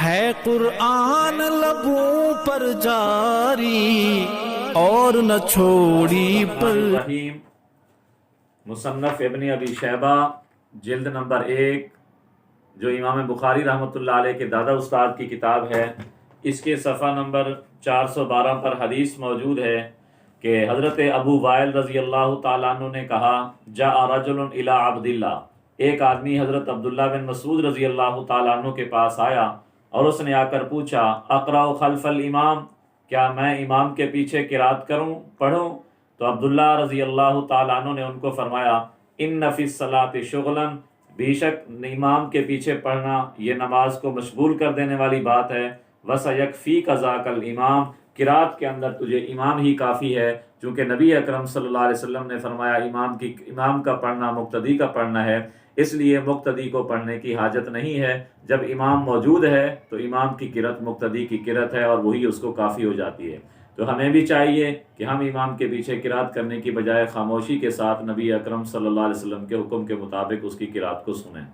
ہے قرآن لبوں پر جاری اور نہ چھوڑی پر۔ رحیم مصنف ابن ابی شیبہ جلد نمبر 1 جو امام بخاری رحمۃ اللہ علیہ کے دادا استاد کی کتاب ہے، اس کے صفحہ نمبر 412 پر حدیث موجود ہے کہ حضرت ابو وائل رضی اللہ تعالیٰ عنہ نے کہا جاء رجل الی عبداللہ، ایک آدمی حضرت عبداللہ بن مسعود رضی اللہ تعالیٰ عنہ کے پاس آیا اور اس نے آ کر پوچھا اقرأ خلف الامام، کیا میں امام کے پیچھے قرات پڑھوں؟ تو عبداللہ رضی اللہ تعالیٰ عنہ نے ان کو فرمایا ان فی الصلاۃ شغلا، بے شک امام کے پیچھے پڑھنا یہ نماز کو مشغول کر دینے والی بات ہے، وَسَيَكْفِيكَ ذَاكَ الْإِمَامُ، قرات کے اندر تجھے امام ہی کافی ہے، چونکہ نبی اکرم صلی اللہ علیہ وسلم نے فرمایا امام کا پڑھنا مقتدی کا پڑھنا ہے، اس لیے مقتدی کو پڑھنے کی حاجت نہیں ہے۔ جب امام موجود ہے تو امام کی قرات مقتدی کی قرات ہے اور وہی اس کو کافی ہو جاتی ہے۔ تو ہمیں بھی چاہیے کہ ہم امام کے پیچھے قرات کرنے کی بجائے خاموشی کے ساتھ نبی اکرم صلی اللہ علیہ وسلم کے حکم کے مطابق اس کی قرات کو سنیں۔